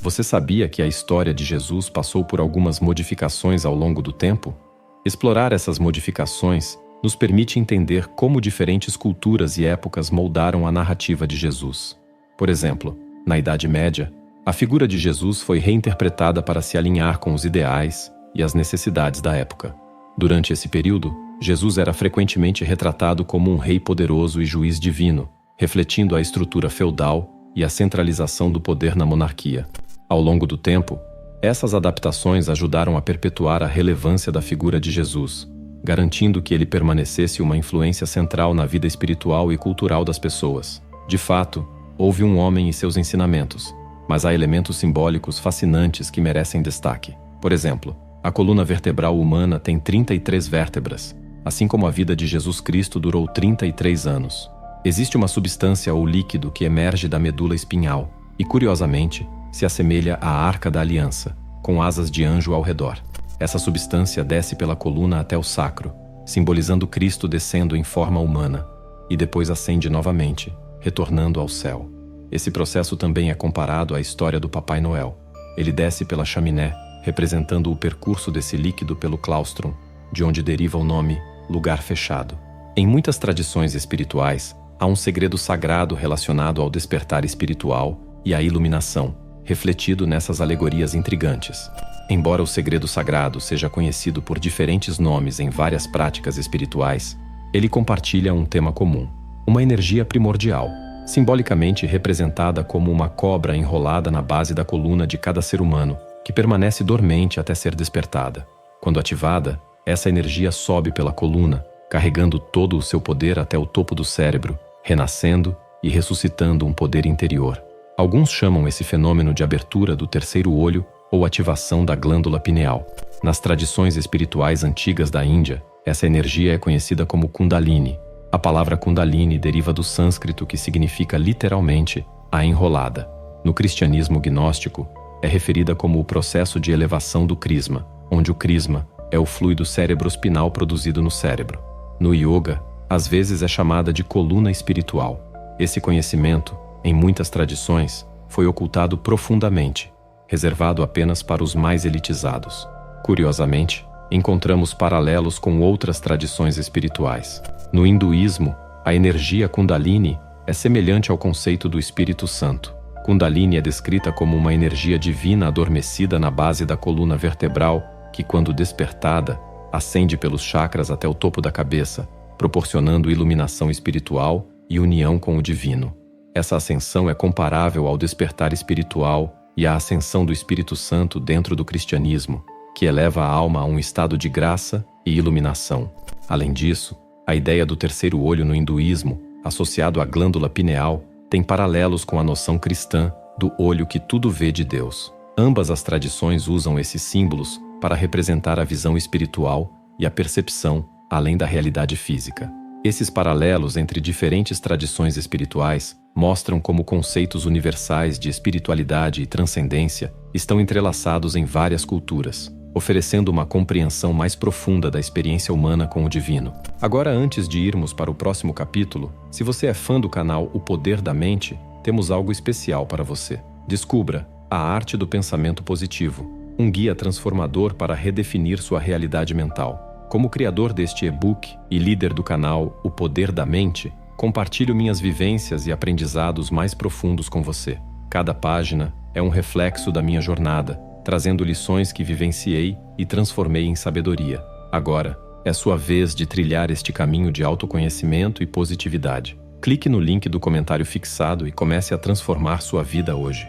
Você sabia que a história de Jesus passou por algumas modificações ao longo do tempo? Explorar essas modificações nos permite entender como diferentes culturas e épocas moldaram a narrativa de Jesus. Por exemplo, na Idade Média, a figura de Jesus foi reinterpretada para se alinhar com os ideais e as necessidades da época. Durante esse período, Jesus era frequentemente retratado como um rei poderoso e juiz divino, refletindo a estrutura feudal e a centralização do poder na monarquia. Ao longo do tempo, essas adaptações ajudaram a perpetuar a relevância da figura de Jesus, garantindo que ele permanecesse uma influência central na vida espiritual e cultural das pessoas. De fato, houve um homem e seus ensinamentos, mas há elementos simbólicos fascinantes que merecem destaque. Por exemplo, a coluna vertebral humana tem 33 vértebras, assim como a vida de Jesus Cristo durou 33 anos. Existe uma substância ou líquido que emerge da medula espinhal e, curiosamente, se assemelha à Arca da Aliança, com asas de anjo ao redor. Essa substância desce pela coluna até o sacro, simbolizando Cristo descendo em forma humana, e depois ascende novamente, retornando ao céu. Esse processo também é comparado à história do Papai Noel. Ele desce pela chaminé, representando o percurso desse líquido pelo claustrum, de onde deriva o nome lugar fechado. Em muitas tradições espirituais, há um segredo sagrado relacionado ao despertar espiritual e à iluminação, refletido nessas alegorias intrigantes. Embora o segredo sagrado seja conhecido por diferentes nomes em várias práticas espirituais, ele compartilha um tema comum: uma energia primordial, simbolicamente representada como uma cobra enrolada na base da coluna de cada ser humano, que permanece dormente até ser despertada. Quando ativada, essa energia sobe pela coluna, carregando todo o seu poder até o topo do cérebro, renascendo e ressuscitando um poder interior. Alguns chamam esse fenômeno de abertura do terceiro olho ou ativação da glândula pineal. Nas tradições espirituais antigas da Índia, essa energia é conhecida como Kundalini. A palavra Kundalini deriva do sânscrito, que significa literalmente a enrolada. No cristianismo gnóstico, é referida como o processo de elevação do crisma, onde o crisma é o fluido cerebrospinal produzido no cérebro. No yoga, às vezes é chamada de coluna espiritual. Esse conhecimento, em muitas tradições, foi ocultado profundamente, reservado apenas para os mais elitizados. Curiosamente, encontramos paralelos com outras tradições espirituais. No hinduísmo, a energia Kundalini é semelhante ao conceito do Espírito Santo. Kundalini é descrita como uma energia divina adormecida na base da coluna vertebral que, quando despertada, ascende pelos chakras até o topo da cabeça, proporcionando iluminação espiritual e união com o divino. Essa ascensão é comparável ao despertar espiritual e à ascensão do Espírito Santo dentro do cristianismo, que eleva a alma a um estado de graça e iluminação. Além disso, a ideia do terceiro olho no hinduísmo, associado à glândula pineal, tem paralelos com a noção cristã do olho que tudo vê de Deus. Ambas as tradições usam esses símbolos para representar a visão espiritual e a percepção além da realidade física. Esses paralelos entre diferentes tradições espirituais mostram como conceitos universais de espiritualidade e transcendência estão entrelaçados em várias culturas, oferecendo uma compreensão mais profunda da experiência humana com o divino. Agora, antes de irmos para o próximo capítulo, se você é fã do canal O Poder da Mente, temos algo especial para você. Descubra A Arte do Pensamento Positivo, um guia transformador para redefinir sua realidade mental. Como criador deste e-book e líder do canal O Poder da Mente, compartilho minhas vivências e aprendizados mais profundos com você. Cada página é um reflexo da minha jornada, trazendo lições que vivenciei e transformei em sabedoria. Agora, é sua vez de trilhar este caminho de autoconhecimento e positividade. Clique no link do comentário fixado e comece a transformar sua vida hoje.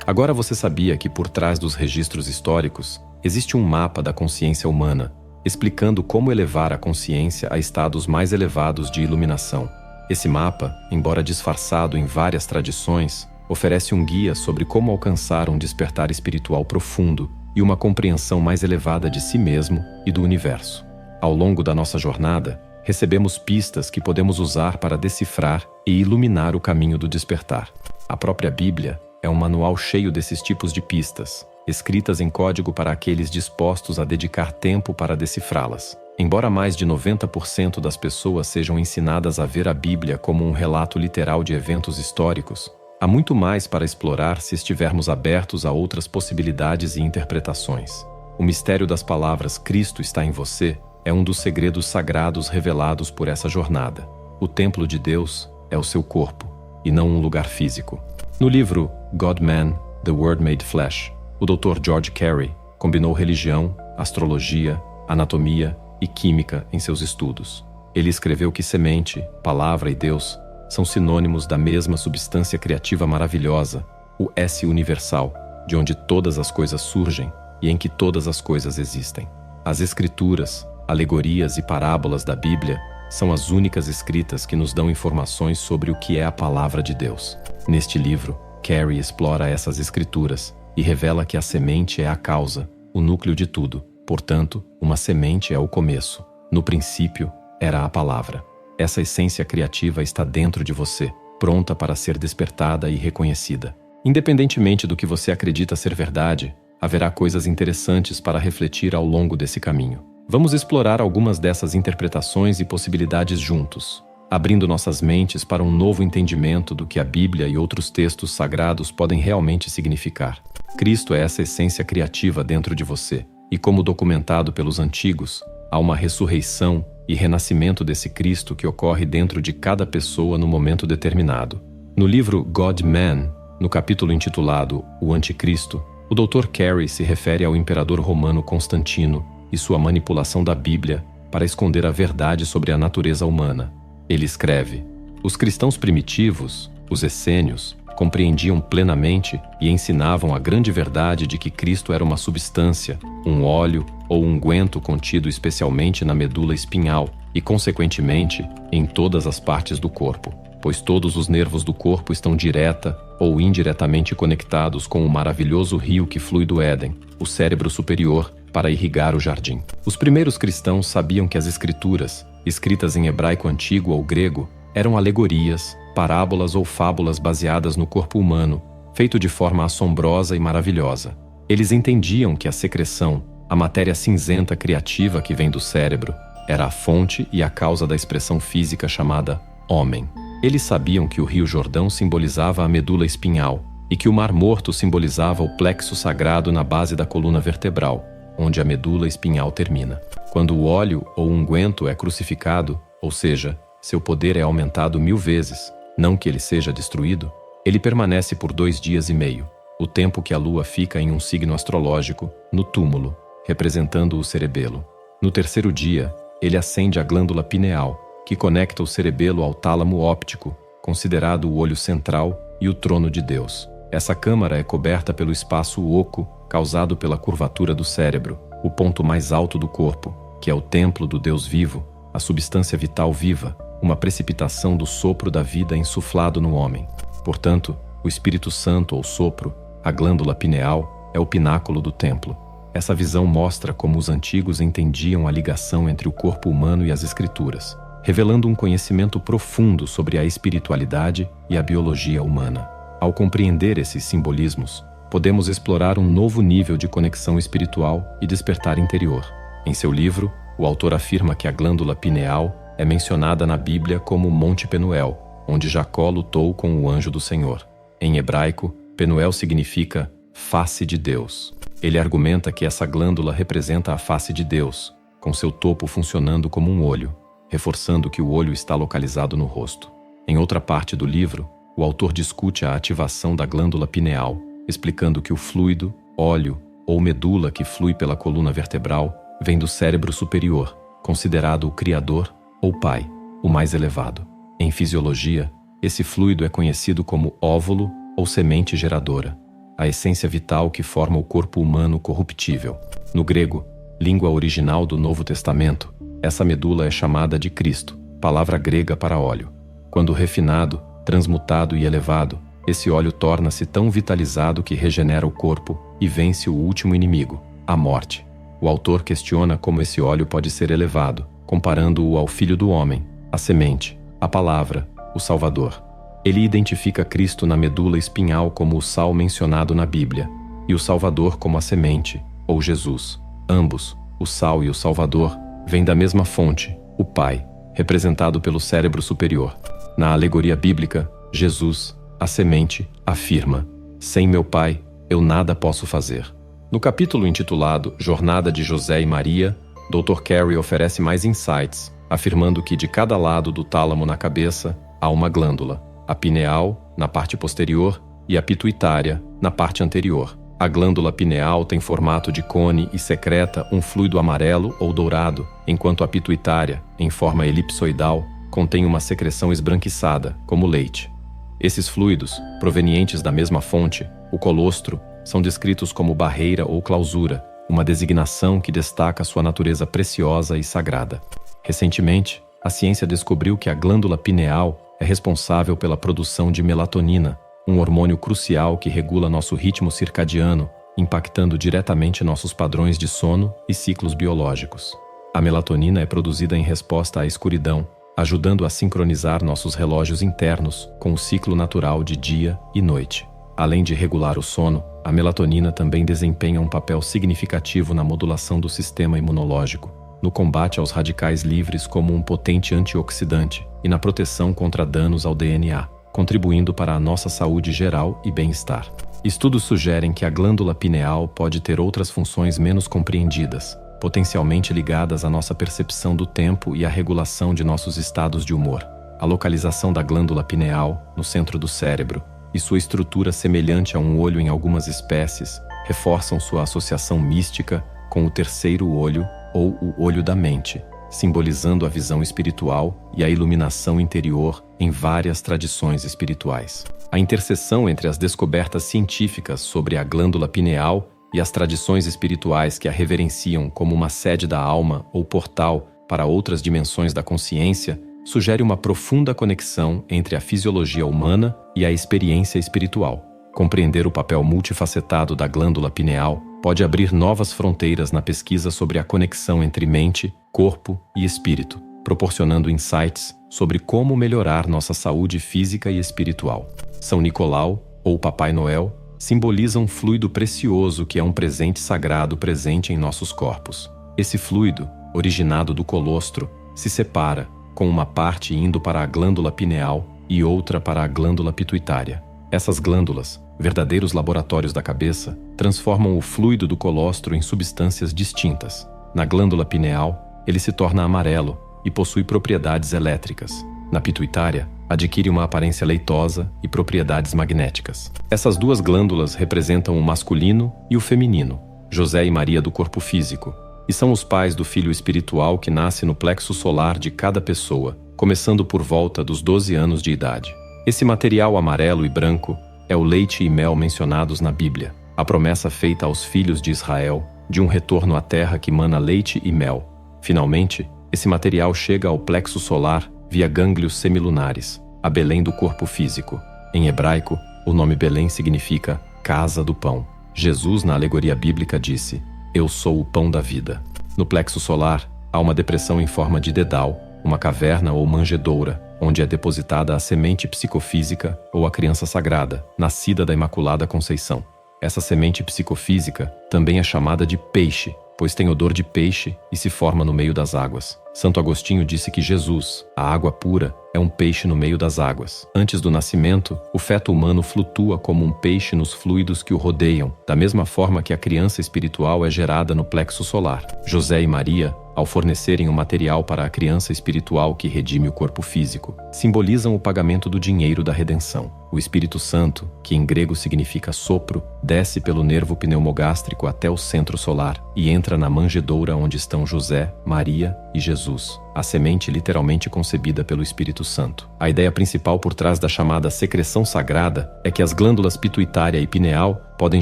Agora você sabia que por trás dos registros históricos existe um mapa da consciência humana, explicando como elevar a consciência a estados mais elevados de iluminação. Esse mapa, embora disfarçado em várias tradições, oferece um guia sobre como alcançar um despertar espiritual profundo e uma compreensão mais elevada de si mesmo e do universo. Ao longo da nossa jornada, recebemos pistas que podemos usar para decifrar e iluminar o caminho do despertar. A própria Bíblia é um manual cheio desses tipos de pistas, escritas em código para aqueles dispostos a dedicar tempo para decifrá-las. Embora mais de 90% das pessoas sejam ensinadas a ver a Bíblia como um relato literal de eventos históricos, há muito mais para explorar se estivermos abertos a outras possibilidades e interpretações. O mistério das palavras "Cristo está em você" é um dos segredos sagrados revelados por essa jornada. O templo de Deus é o seu corpo, e não um lugar físico. No livro God-Man, The Word Made Flesh, o Dr. George Carey combinou religião, astrologia, anatomia e química em seus estudos. Ele escreveu que semente, palavra e Deus são sinônimos da mesma substância criativa maravilhosa, o esse universal, de onde todas as coisas surgem e em que todas as coisas existem. As escrituras, alegorias e parábolas da Bíblia são as únicas escritas que nos dão informações sobre o que é a palavra de Deus. Neste livro, Carey explora essas escrituras e revela que a semente é a causa, o núcleo de tudo. Portanto, uma semente é o começo. No princípio, era a palavra. Essa essência criativa está dentro de você, pronta para ser despertada e reconhecida. Independentemente do que você acredita ser verdade, haverá coisas interessantes para refletir ao longo desse caminho. Vamos explorar algumas dessas interpretações e possibilidades juntos, abrindo nossas mentes para um novo entendimento do que a Bíblia e outros textos sagrados podem realmente significar. Cristo é essa essência criativa dentro de você, e como documentado pelos antigos, há uma ressurreição e renascimento desse Cristo que ocorre dentro de cada pessoa no momento determinado. No livro God-Man, no capítulo intitulado O Anticristo, o Dr. Carey se refere ao imperador romano Constantino e sua manipulação da Bíblia para esconder a verdade sobre a natureza humana. Ele escreve: os cristãos primitivos, os essênios, compreendiam plenamente e ensinavam a grande verdade de que Cristo era uma substância, um óleo ou unguento contido especialmente na medula espinhal e, consequentemente, em todas as partes do corpo, pois todos os nervos do corpo estão direta ou indiretamente conectados com o maravilhoso rio que flui do Éden, o cérebro superior, para irrigar o jardim. Os primeiros cristãos sabiam que as escrituras, escritas em hebraico antigo ou grego, eram alegorias, parábolas ou fábulas baseadas no corpo humano, feito de forma assombrosa e maravilhosa. Eles entendiam que a secreção, a matéria cinzenta criativa que vem do cérebro, era a fonte e a causa da expressão física chamada homem. Eles sabiam que o Rio Jordão simbolizava a medula espinhal e que o Mar Morto simbolizava o plexo sagrado na base da coluna vertebral, onde a medula espinhal termina. Quando o óleo ou unguento é crucificado, ou seja, seu poder é aumentado 1000 vezes, não que ele seja destruído, ele permanece por 2 dias e meio, o tempo que a lua fica em um signo astrológico, no túmulo, representando o cerebelo. No terceiro dia, ele acende a glândula pineal, que conecta o cerebelo ao tálamo óptico, considerado o olho central e o trono de Deus. Essa câmara é coberta pelo espaço oco causado pela curvatura do cérebro, o ponto mais alto do corpo, que é o templo do Deus vivo, a substância vital viva, uma precipitação do sopro da vida insuflado no homem. Portanto, o Espírito Santo ou sopro, a glândula pineal, é o pináculo do templo. Essa visão mostra como os antigos entendiam a ligação entre o corpo humano e as Escrituras, revelando um conhecimento profundo sobre a espiritualidade e a biologia humana. Ao compreender esses simbolismos, podemos explorar um novo nível de conexão espiritual e despertar interior. Em seu livro, o autor afirma que a glândula pineal é mencionada na Bíblia como Monte Penuel, onde Jacó lutou com o anjo do Senhor. Em hebraico, Penuel significa face de Deus. Ele argumenta que essa glândula representa a face de Deus, com seu topo funcionando como um olho, reforçando que o olho está localizado no rosto. Em outra parte do livro, o autor discute a ativação da glândula pineal, explicando que o fluido, óleo ou medula que flui pela coluna vertebral vem do cérebro superior, considerado o Criador ou Pai, o mais elevado. Em fisiologia, esse fluido é conhecido como óvulo ou semente geradora, a essência vital que forma o corpo humano corruptível. No grego, língua original do Novo Testamento, essa medula é chamada de Cristo, palavra grega para óleo. Quando refinado, transmutado e elevado, esse óleo torna-se tão vitalizado que regenera o corpo e vence o último inimigo, a morte. O autor questiona como esse óleo pode ser elevado, comparando-o ao Filho do Homem, a semente, a palavra, o Salvador. Ele identifica Cristo na medula espinhal como o sal mencionado na Bíblia, e o Salvador como a semente, ou Jesus. Ambos, o sal e o Salvador, vem da mesma fonte, o Pai, representado pelo cérebro superior. Na alegoria bíblica, Jesus, a semente, afirma: sem meu Pai, eu nada posso fazer. No capítulo intitulado Jornada de José e Maria, Dr. Carey oferece mais insights, afirmando que de cada lado do tálamo na cabeça há uma glândula, a pineal, na parte posterior, e a pituitária, na parte anterior. A glândula pineal tem formato de cone e secreta um fluido amarelo ou dourado, enquanto a pituitária, em forma elipsoidal, contém uma secreção esbranquiçada, como leite. Esses fluidos, provenientes da mesma fonte, o colostro, são descritos como barreira ou clausura, uma designação que destaca sua natureza preciosa e sagrada. Recentemente, a ciência descobriu que a glândula pineal é responsável pela produção de melatonina, um hormônio crucial que regula nosso ritmo circadiano, impactando diretamente nossos padrões de sono e ciclos biológicos. A melatonina é produzida em resposta à escuridão, ajudando a sincronizar nossos relógios internos com o ciclo natural de dia e noite. Além de regular o sono, a melatonina também desempenha um papel significativo na modulação do sistema imunológico, no combate aos radicais livres como um potente antioxidante e na proteção contra danos ao DNA, contribuindo para a nossa saúde geral e bem-estar. Estudos sugerem que a glândula pineal pode ter outras funções menos compreendidas, potencialmente ligadas à nossa percepção do tempo e à regulação de nossos estados de humor. A localização da glândula pineal, no centro do cérebro, e sua estrutura semelhante a um olho em algumas espécies, reforçam sua associação mística com o terceiro olho ou o olho da mente, simbolizando a visão espiritual e a iluminação interior em várias tradições espirituais. A interseção entre as descobertas científicas sobre a glândula pineal e as tradições espirituais que a reverenciam como uma sede da alma ou portal para outras dimensões da consciência sugere uma profunda conexão entre a fisiologia humana e a experiência espiritual. Compreender o papel multifacetado da glândula pineal pode abrir novas fronteiras na pesquisa sobre a conexão entre mente, corpo e espírito, proporcionando insights sobre como melhorar nossa saúde física e espiritual. São Nicolau, ou Papai Noel, simboliza um fluido precioso que é um presente sagrado presente em nossos corpos. Esse fluido, originado do colostro, se separa, com uma parte indo para a glândula pineal e outra para a glândula pituitária. Essas glândulas, verdadeiros laboratórios da cabeça, transformam o fluido do colostro em substâncias distintas. Na glândula pineal, ele se torna amarelo e possui propriedades elétricas. Na pituitária, adquire uma aparência leitosa e propriedades magnéticas. Essas duas glândulas representam o masculino e o feminino, José e Maria do corpo físico, e são os pais do filho espiritual que nasce no plexo solar de cada pessoa, começando por volta dos 12 anos de idade. Esse material amarelo e branco é o leite e mel mencionados na Bíblia, a promessa feita aos filhos de Israel de um retorno à terra que mana leite e mel. Finalmente, esse material chega ao plexo solar via gânglios semilunares, a Belém do corpo físico. Em hebraico, o nome Belém significa casa do pão. Jesus, na alegoria bíblica, disse: eu sou o pão da vida. No plexo solar, há uma depressão em forma de dedal, uma caverna ou manjedoura, onde é depositada a semente psicofísica ou a criança sagrada, nascida da Imaculada Conceição. Essa semente psicofísica também é chamada de peixe, pois tem odor de peixe e se forma no meio das águas. Santo Agostinho disse que Jesus, a água pura, é um peixe no meio das águas. Antes do nascimento, o feto humano flutua como um peixe nos fluidos que o rodeiam, da mesma forma que a criança espiritual é gerada no plexo solar. José e Maria, ao fornecerem o material para a criança espiritual que redime o corpo físico, simbolizam o pagamento do dinheiro da redenção. O Espírito Santo, que em grego significa sopro, desce pelo nervo pneumogástrico até o centro solar e entra na manjedoura onde estão José, Maria e Jesus, a semente literalmente concebida pelo Espírito Santo. A ideia principal por trás da chamada secreção sagrada é que as glândulas pituitária e pineal podem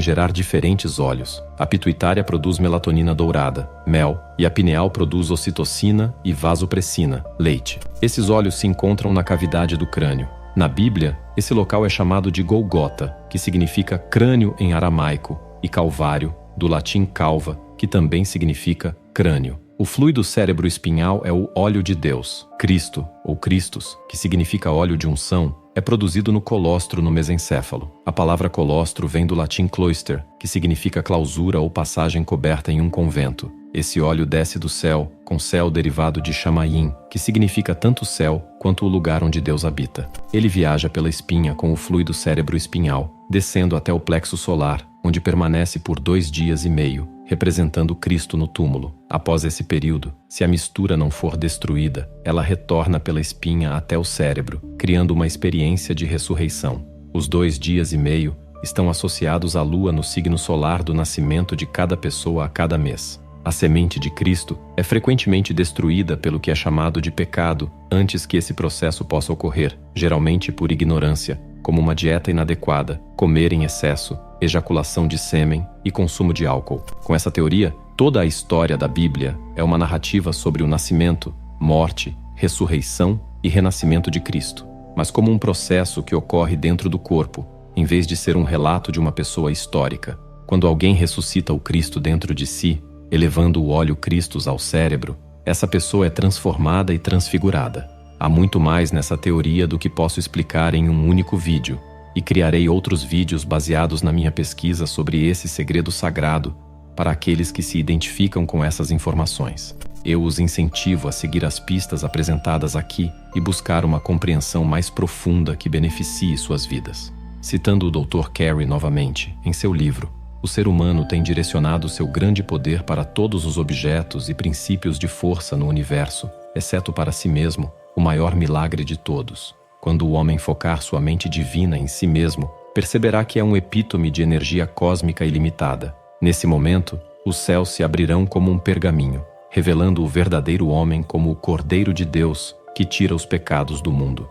gerar diferentes óleos. A pituitária produz melatonina dourada, mel, e a pineal produz ocitocina e vasopressina, leite. Esses óleos se encontram na cavidade do crânio. Na Bíblia, esse local é chamado de Golgota, que significa crânio em aramaico, e Calvário, do latim calva, que também significa crânio. O fluido cérebro-espinhal é o óleo de Deus. Cristo, ou Christus, que significa óleo de unção, é produzido no colostro no mesencéfalo. A palavra colostro vem do latim cloister, que significa clausura ou passagem coberta em um convento. Esse óleo desce do céu, com céu derivado de Shamayim, que significa tanto o céu quanto o lugar onde Deus habita. Ele viaja pela espinha com o fluido cérebro espinhal, descendo até o plexo solar, onde permanece por 2 dias e meio, representando Cristo no túmulo. Após esse período, se a mistura não for destruída, ela retorna pela espinha até o cérebro, criando uma experiência de ressurreição. Os 2 dias e meio estão associados à lua no signo solar do nascimento de cada pessoa a cada mês. A semente de Cristo é frequentemente destruída pelo que é chamado de pecado antes que esse processo possa ocorrer, geralmente por ignorância, como uma dieta inadequada, comer em excesso, ejaculação de sêmen e consumo de álcool. Com essa teoria, toda a história da Bíblia é uma narrativa sobre o nascimento, morte, ressurreição e renascimento de Cristo, mas como um processo que ocorre dentro do corpo, em vez de ser um relato de uma pessoa histórica. Quando alguém ressuscita o Cristo dentro de si, elevando o óleo Christus ao cérebro, essa pessoa é transformada e transfigurada. Há muito mais nessa teoria do que posso explicar em um único vídeo, e criarei outros vídeos baseados na minha pesquisa sobre esse segredo sagrado para aqueles que se identificam com essas informações. Eu os incentivo a seguir as pistas apresentadas aqui e buscar uma compreensão mais profunda que beneficie suas vidas. Citando o Dr. Carey novamente, em seu livro, o ser humano tem direcionado seu grande poder para todos os objetos e princípios de força no universo, exceto para si mesmo, o maior milagre de todos. Quando o homem focar sua mente divina em si mesmo, perceberá que é um epítome de energia cósmica ilimitada. Nesse momento, os céus se abrirão como um pergaminho, revelando o verdadeiro homem como o Cordeiro de Deus que tira os pecados do mundo.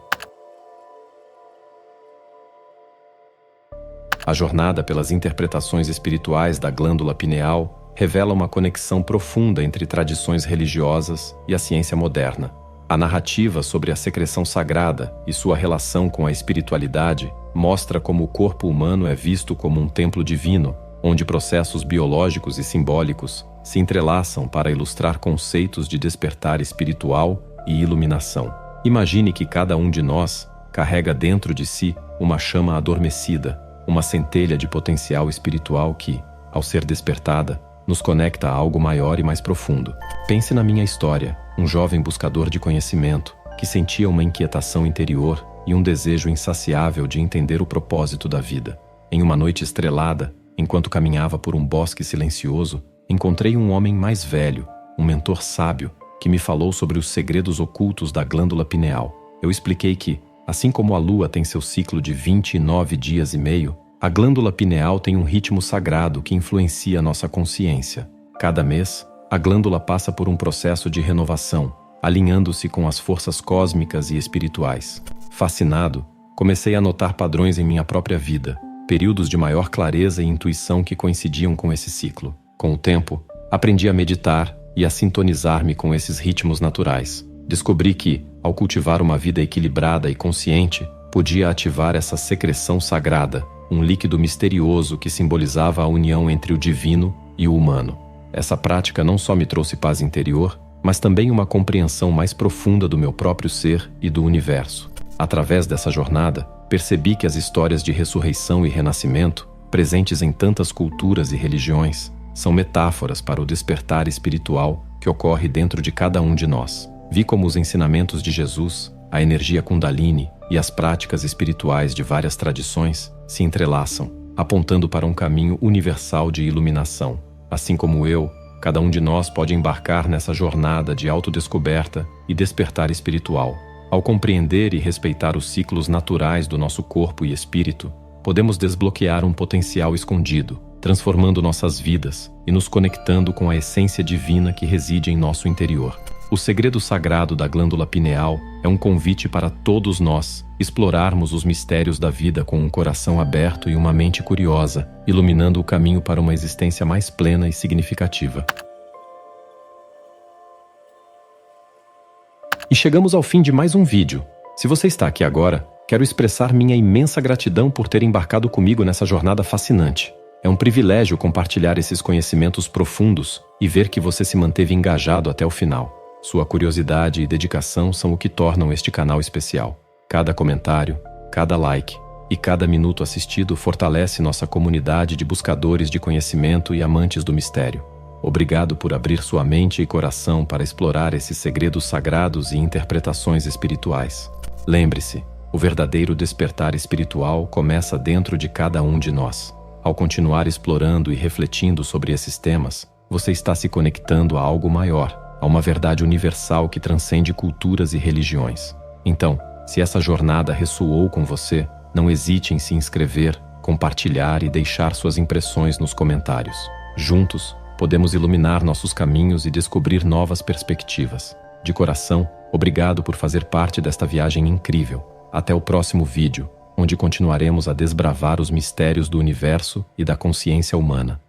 A jornada pelas interpretações espirituais da glândula pineal revela uma conexão profunda entre tradições religiosas e a ciência moderna. A narrativa sobre a secreção sagrada e sua relação com a espiritualidade mostra como o corpo humano é visto como um templo divino, onde processos biológicos e simbólicos se entrelaçam para ilustrar conceitos de despertar espiritual e iluminação. Imagine que cada um de nós carrega dentro de si uma chama adormecida, uma centelha de potencial espiritual que, ao ser despertada, nos conecta a algo maior e mais profundo. Pense na minha história, um jovem buscador de conhecimento que sentia uma inquietação interior e um desejo insaciável de entender o propósito da vida. Em uma noite estrelada, enquanto caminhava por um bosque silencioso, encontrei um homem mais velho, um mentor sábio, que me falou sobre os segredos ocultos da glândula pineal. Eu expliquei que, assim como a lua tem seu ciclo de 29 dias e meio, a glândula pineal tem um ritmo sagrado que influencia nossa consciência. Cada mês, a glândula passa por um processo de renovação, alinhando-se com as forças cósmicas e espirituais. Fascinado, comecei a notar padrões em minha própria vida, períodos de maior clareza e intuição que coincidiam com esse ciclo. Com o tempo, aprendi a meditar e a sintonizar-me com esses ritmos naturais. Descobri que, ao cultivar uma vida equilibrada e consciente, podia ativar essa secreção sagrada, um líquido misterioso que simbolizava a união entre o divino e o humano. Essa prática não só me trouxe paz interior, mas também uma compreensão mais profunda do meu próprio ser e do universo. Através dessa jornada, percebi que as histórias de ressurreição e renascimento, presentes em tantas culturas e religiões, são metáforas para o despertar espiritual que ocorre dentro de cada um de nós. Vi como os ensinamentos de Jesus, a energia Kundalini e as práticas espirituais de várias tradições se entrelaçam, apontando para um caminho universal de iluminação. Assim como eu, cada um de nós pode embarcar nessa jornada de autodescoberta e despertar espiritual. Ao compreender e respeitar os ciclos naturais do nosso corpo e espírito, podemos desbloquear um potencial escondido, transformando nossas vidas e nos conectando com a essência divina que reside em nosso interior. O segredo sagrado da glândula pineal é um convite para todos nós explorarmos os mistérios da vida com um coração aberto e uma mente curiosa, iluminando o caminho para uma existência mais plena e significativa. E chegamos ao fim de mais um vídeo. Se você está aqui agora, quero expressar minha imensa gratidão por ter embarcado comigo nessa jornada fascinante. É um privilégio compartilhar esses conhecimentos profundos e ver que você se manteve engajado até o final. Sua curiosidade e dedicação são o que tornam este canal especial. Cada comentário, cada like e cada minuto assistido fortalece nossa comunidade de buscadores de conhecimento e amantes do mistério. Obrigado por abrir sua mente e coração para explorar esses segredos sagrados e interpretações espirituais. Lembre-se, o verdadeiro despertar espiritual começa dentro de cada um de nós. Ao continuar explorando e refletindo sobre esses temas, você está se conectando a algo maior, a uma verdade universal que transcende culturas e religiões. Então, se essa jornada ressoou com você, não hesite em se inscrever, compartilhar e deixar suas impressões nos comentários. Juntos, podemos iluminar nossos caminhos e descobrir novas perspectivas. De coração, obrigado por fazer parte desta viagem incrível. Até o próximo vídeo, onde continuaremos a desbravar os mistérios do universo e da consciência humana.